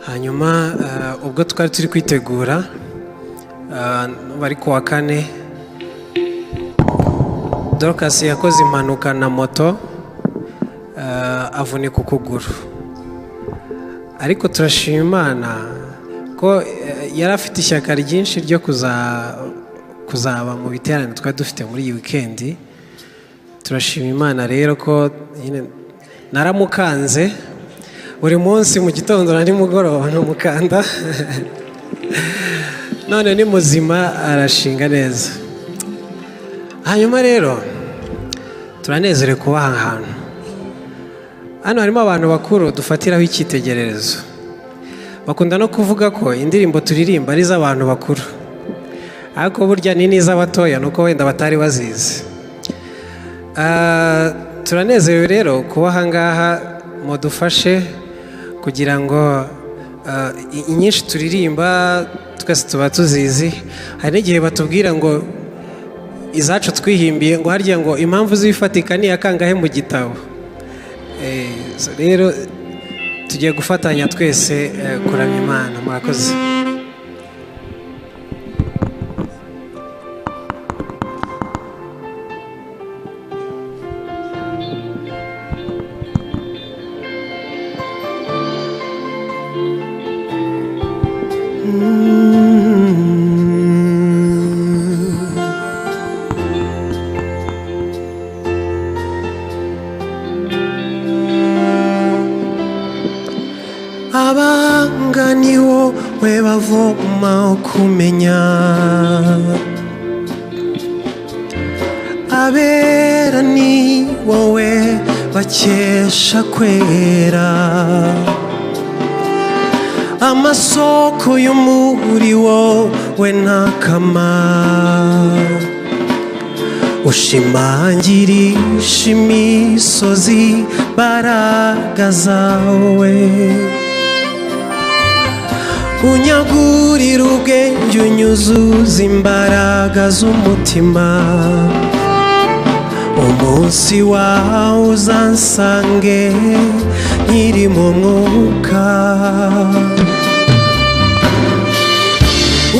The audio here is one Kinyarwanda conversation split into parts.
hanyuma ubwo twari turi kwitegura bari kuwa kane Dorcas yakoze impanuka na moto avunika ukuguru, ariko turashima Imana ko yari afite ishyaka ryinshi ryo kuzaba mu biterane twari dufite muri iyi weekend. Turashima Imana rero ko naramukanze buri munsi mu gitondo na nimugoroba n'umukanda none ni muzima arashinga neza. Hanyuma rero turanezerewe kuba aha hantu. Hano harimo abantu bakuru dufatiraho icyitegererezo, bakunda no kuvuga ko indirimbo turirimba ari iz'abantu bakuru, ariko burya ni n'iz'abatoya nuko wenda batari bazizi. Turanezerewe rero kuba aha ngaha mudufashe kugira ngo inyinshi turirimba twese tuba tuzizi. Hari n'igihe batubwira ngo izacu twihimbiye ngo harya ngo impamvu zifatika ni akangahe mu gitabo. Rero tugiye gufatanya twese kuramya Imana. Murakoze. Abanga ni wowe bavoma kumenya, abera ni wowe bakesha kwera, amasoko y'umuri wowe ntakamaro, ushimangirisha imisozi imbaraga zawe, unyagurira ubwenge unyuzuza imbaraga z'umutima, umunsi wawe uzansange nkiri mu mwuka,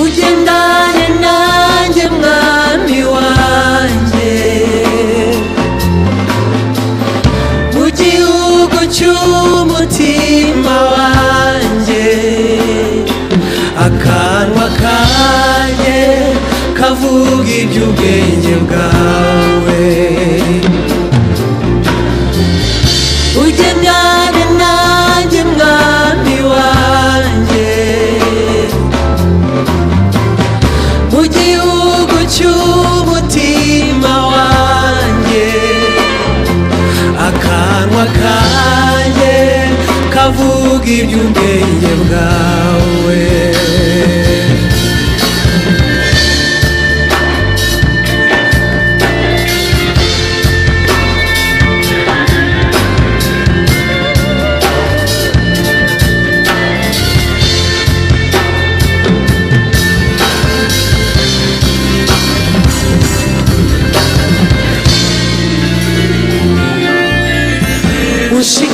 ugendane nanjye mwami wanjye mu gihugu cy'umutima wanjye, akanwa kanjye kavuga iby'ubwenge bwawe, ugendane nanjye mwami wanjye mu gihugu cy'umutima wanjye, akanwa kanjye kavuga iby'ubwenge bwawe.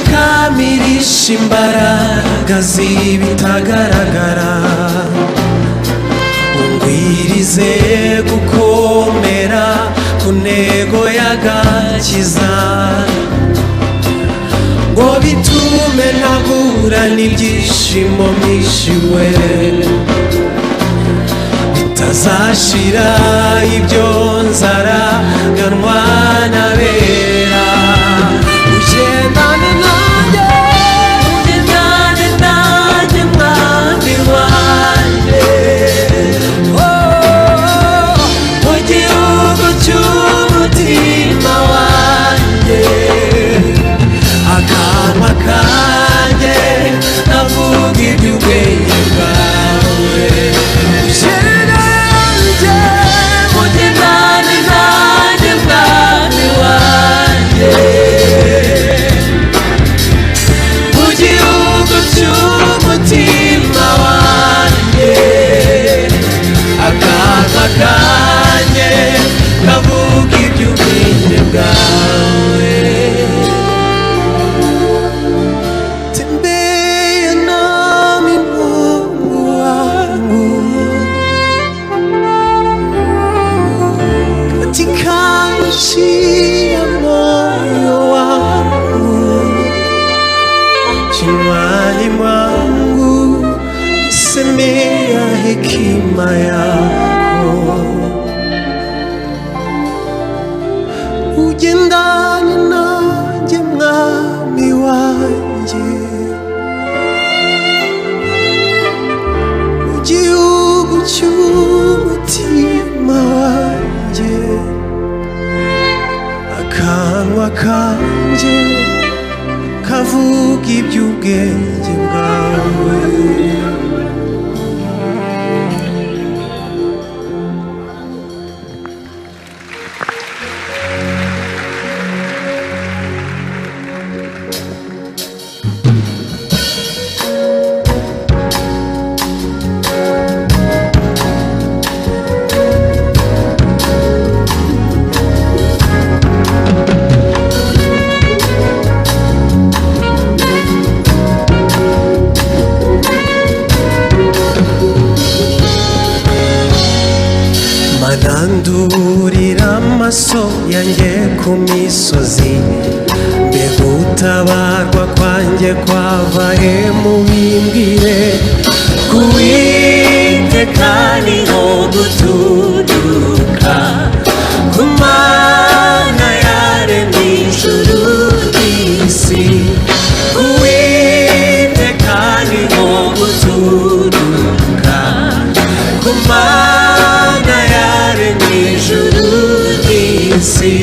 Ushikamirisha imbaraga z'ibitagaragara, ungwirize gukomera ku ntego y'agakiza, ngo bitume ntahura n'ibyishimo mpishiwe, bitazashira ibyo nzaraganwa n'abera. Ugendane nanjye, ugendane nanjye mwami wanjye, mu gihugu cy'umutima wanjye, akanwa kanjye kavuga iby'ubwenge bwawe. Ugendane nanjye mwami wanjye, hekima yako, ugendane nanjye mwami wanjye, mu gihugu cy'umutima wanjye, akanwa kanjye kavuga iby'ubwenge bwawe. Manandurira amaso yanjye ku misozi, mbega utabarwa kwanjye kwava he mubimbwire, kuwiteka niho guturuka, ku Mana yaremye ijuru n'isi, kuwiteka niho guturuka, ku Mana yaremye ijuru n'isi.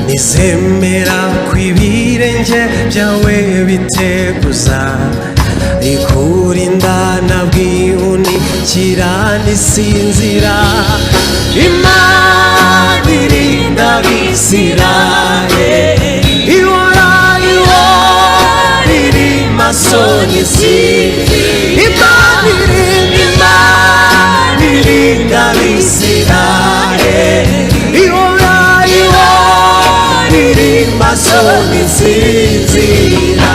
Nizemera ko ibirenge byawe biteguza, ikurinda nabwihunikira nisinzira, Imana irinda Abisirayeli, ihora iri maso n'izivi, Imana irinda Abisirayeli, ihora iri maso n'isinzira.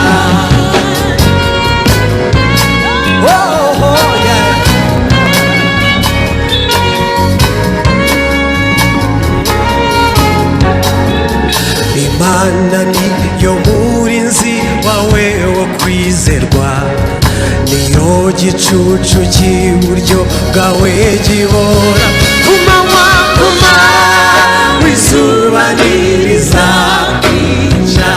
Imana niyo murinzi wawe wo kwizerwa, niyo gicucu cy'iburyo bwawe gihora, ku manywa izuba ntirizakwica,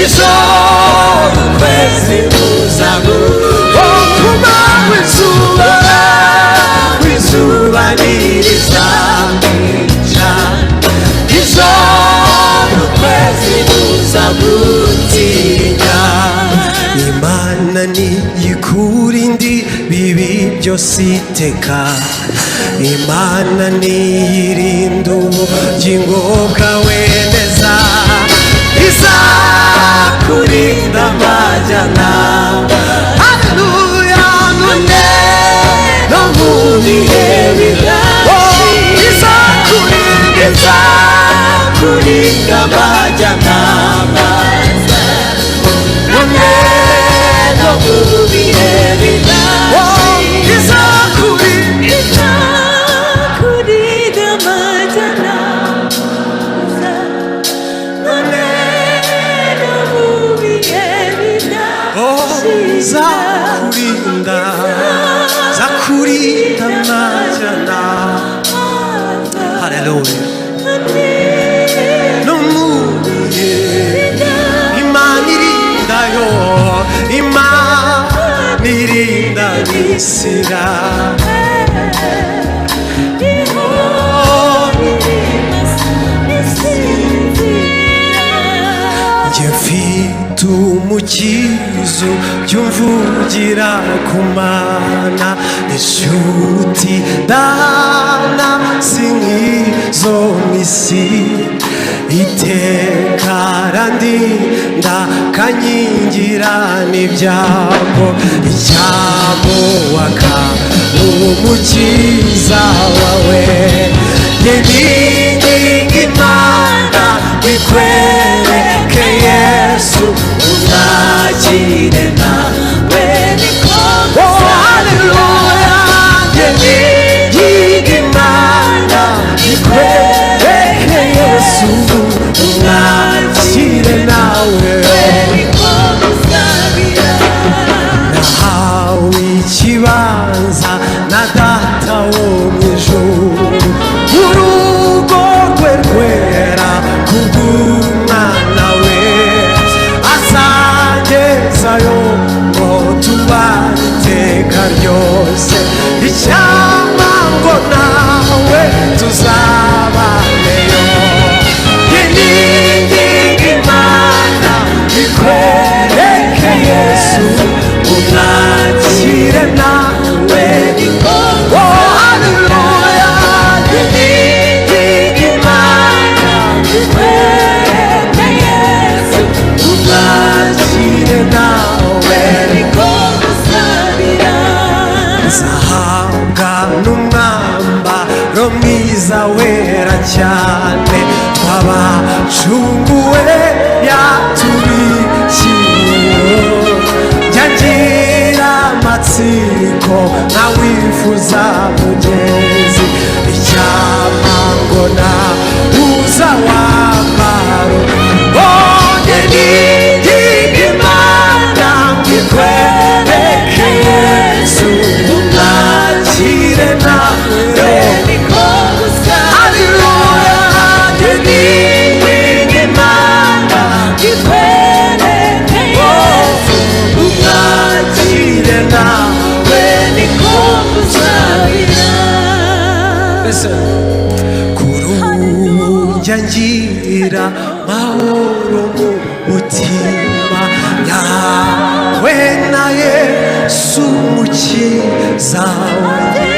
ijoro ukwezi kuzaguha, ku manywa izuba ntirizakwica, ijoro ukwezi kuzagutinya. Imana niyikurinde ibibi byose iteka, Imana niyirinda ubugingo bwawe neza, izakurinda amajyanama, haleluya, none no mu bihe bidashira, izakurinda amajyanama, none no mu bihe bidashira, izakurinda amajyanama, none no mu bihe bidashira, zakurinda amajyanama, haleluya, no mu bihe, Imana irindayo, Imana irinda Abisirayeli, njye mfite umukizo byumvugira ku Mana, inshuti dana si nk'izo mw'isi, iteka arandinda kankingira n'ibyago, icyamuwaka n'umukiza wawe, n'ibinginga Imana bikwereke Yesu, unakire nawe nikomeza, oh haleluya, n'ibinginga Imana bikwereke tubane iteka ryose icyampa ngo nawe tuzabaneyo ninginga Imana ikwereke Yesu umwakire nawe oh haleluya ninginga Imana ikwereke Yesu umwakire nawe zahabwa n'umwambaro mwiza wera cyane twabacunguwe yatubiciye jyagira amatsiko nkawifuza mugenzi icyampa ngo nabuza wambaro bonye ninginga Imana ikwereke Yesu umwakire nawe haleluya ninginga Imana ikwereke Yesu umwakire nawe niko gusabira kurunjya ngira mahoro mu mutima yawe na Yesu umukiza wanjye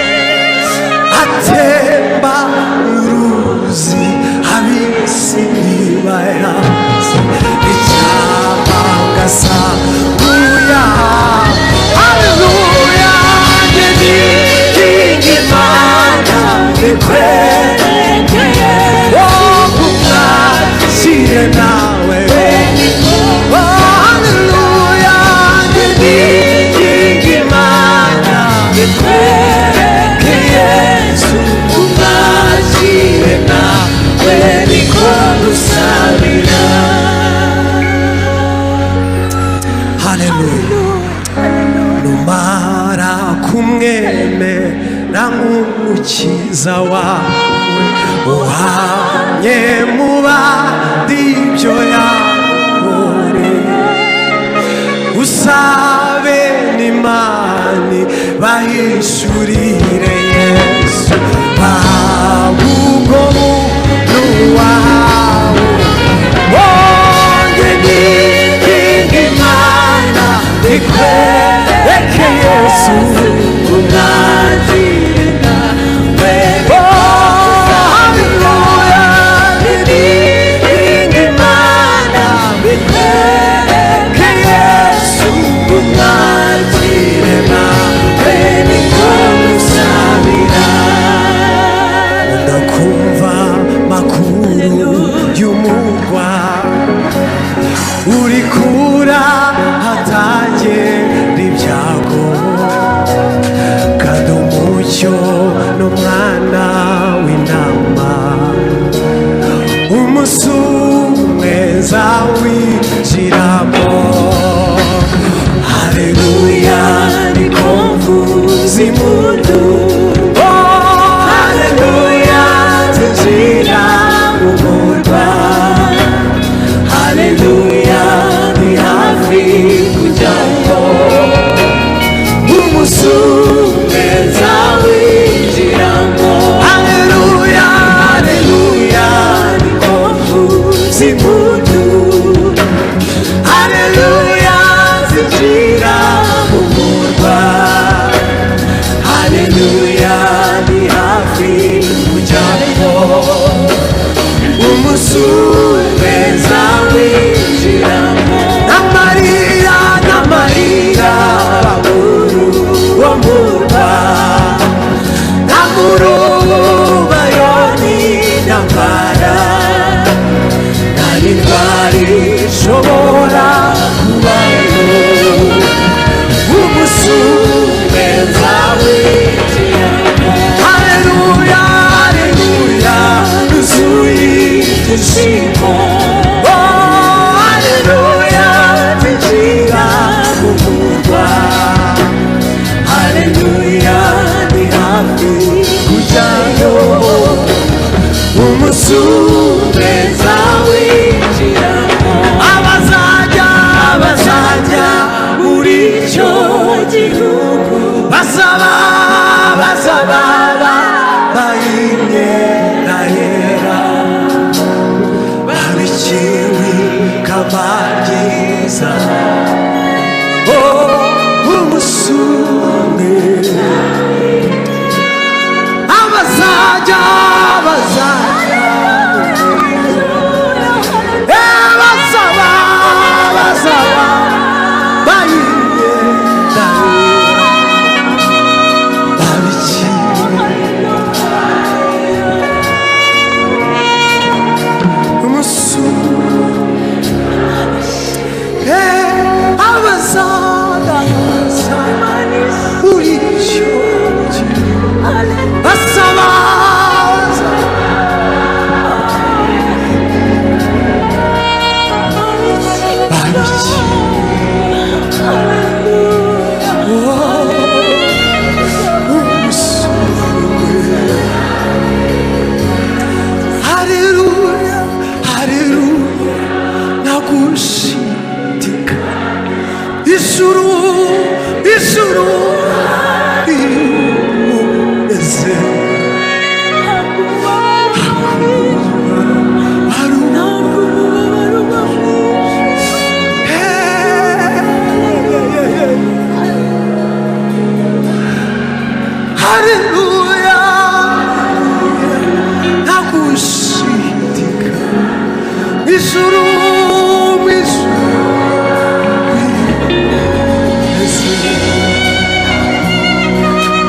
atemba uruzi abisi ntibayazi icyampa ngasa uya haleluya ninginga Imana ikwereke Yesu umwakire nawe oh haleluya ninginga Imana ikwereke Yesu umwakire nawe niko dusabira haleluya numara kumwemera nk'umukiza wawe uhamye mu bandi ibyo yakoreye usabe n'Imana bahishurire Yesu ubwo buntu wawe bonye ninginga Imana ikwereke Yesu umwakire nawe haleluya ninginga Imana ikwereke Yesu umwakire nawe niko gusabira ndakumva makuru y'umurwa uri kura hatagera ibyago kandi umucyo n'umwana w'intama umunsi umwe nzawinjiramo haleluya niko mvuza impundu haleluya zinjira mu murwa haleluya ni hafi kujyayo umunsi umwe nzawinjiramo haleluya haleluya niko mvuza impundu haleluya zinjira mu murwa haleluya bazaba bayimyenda yera babikiwe ikamba ryiza umusumwe abazajya bazaba bayimyenda babikiwe umusumwe abazajya uri cyo basaba Haleluya, haleluya, nagushidika ijuru rimeze Haleluya, nagushidika ijuru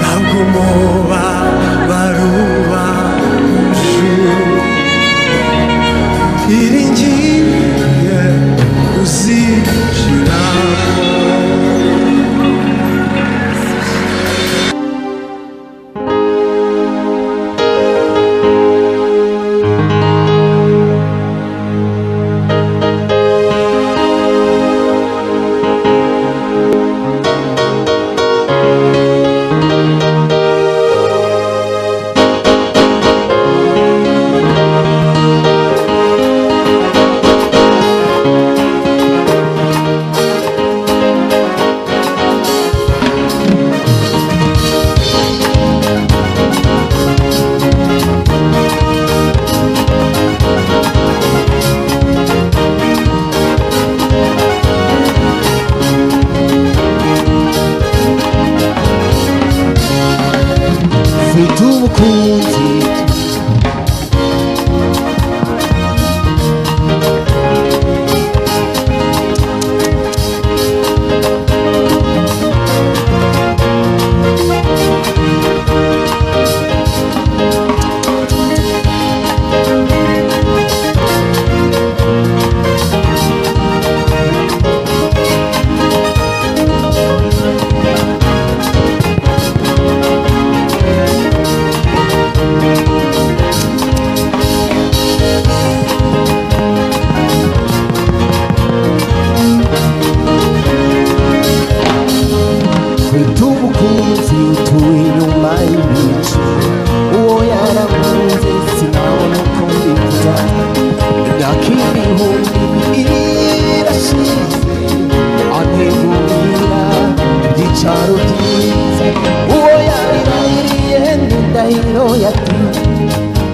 nagumoba baruba ijuru iringiye uzinjiramo.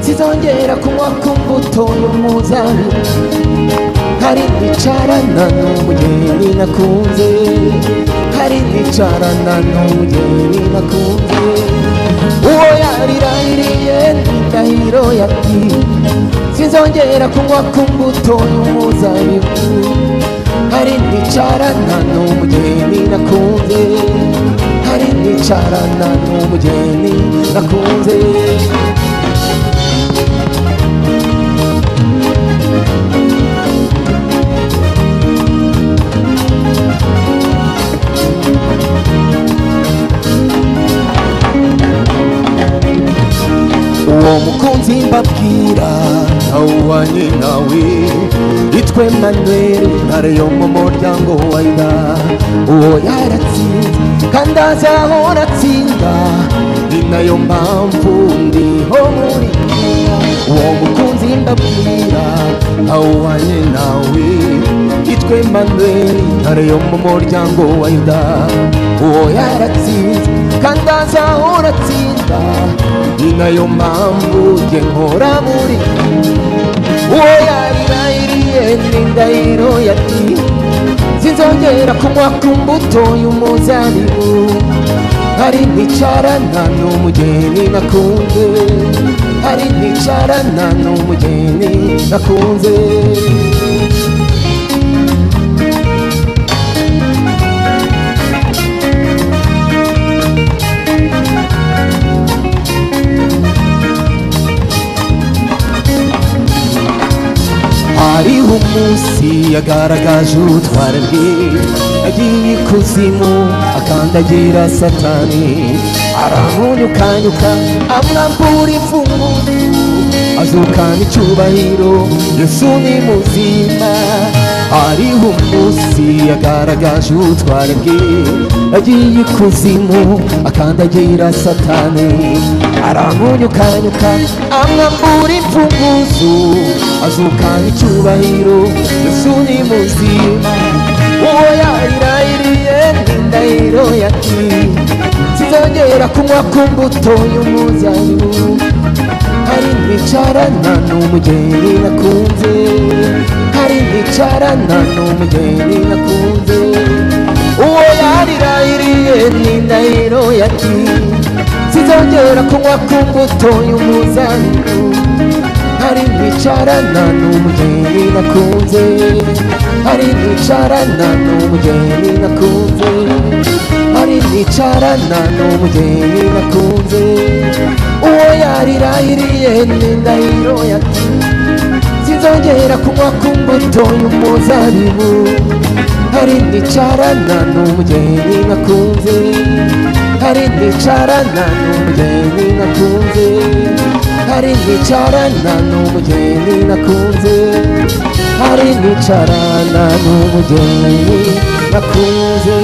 Sizongera kunywa ku mbuto y'umuzabibu, hari nicarana n'umugeni nakunze, hari nicarana n'umugeni nakunze. Uwo yarirahiriye n'indahiro yati, sizongera kunywa ku mbuto y'umuzabibu, hari nicarana n'umugeni nakunze, hari nicarana n'umugeni nakunze. Uwo mukunzi mbabwira ntawuhwanye nawe, yitwa Emmanuel, ntare yo mu muryango wa Yuda. Uwo yaratsinze kandi azahora atsinda, ni nayo mpamvu ndiho muri uwo mukunzi mbabwira ntawuhwanye nawe, yitwa Emmanuel, ntare yo mu muryango wa Yuda. uwo yaratsinze kandi azahora atsinda, ni nayo mpamvu njye nkora muri uwo yarirahiriye n'indahiro yati sinzongera kunywa ku mbuto y'umuzabibu, hari nicarana n'umugeni nakunze, hari nicarana n'umugeni nakunze. hariho umunsi yagaragaje ubutware bwe, yagiye ikuzimu akandagira satani, aramunyukanyuka amwambura imfunguzo, azukana icyubahiro, Yesu ni muzima. hariho umunsi yagaragaje ubutware bwe, yagiye ikuzimu akandagira satani, aramunyukanyuka amwambura imfunguzo, azukana icyubahiro, Yesu ni muzima. uwo yarirahiriye n'indahiro yati sinzongera kunywa ku mbuto y'umuzabibu, hari nicarana n'umugeni nakunze, hari nicarana n'umugeni nakunze. uwo yarirahiriye n'indahiro yati sinzongera kunywa ku mbuto y'umuzabibu, hari nicarana n'umugeni nakunze, hari nicarana n'umugeni nakunze, hari nicarana n'umugeni nakunze. uwo yarirahiriye n'indahiro yati sinzongera kunywa ku mbuto y'umuzabibu, hari nicarana n'umugeni nakunze, hari nicarana n'umugeni nakunze, hari nicarana n'umugeni nakunze, hari nicarana n'umugeni nakunze.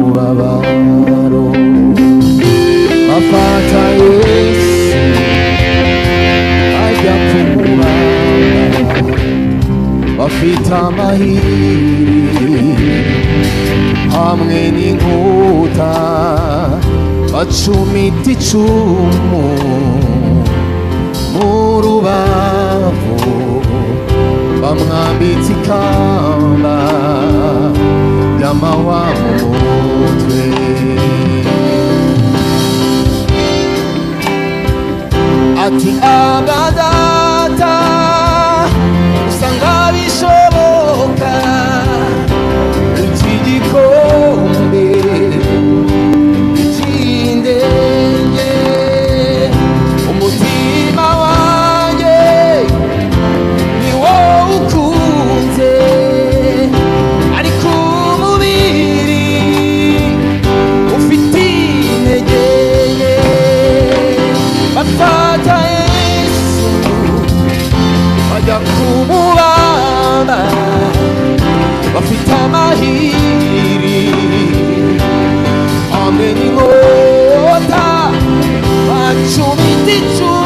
umubabaro afata Yesu ajya kumubamba, bafite amahiri hamwe n'inkuta, bacumita icumu mu rubavu, bamwambitse ikamba ry'amahwa mu mutwe. ati agadata usanga bishoboka, iki gikombe ikindenge, umutima wanjye ni wowe ukunze, ariko umubiri ufite intege nke. bafata Yesu bajya kumubamba, bafite amahiri hamwe n'inkota, bacumita icumu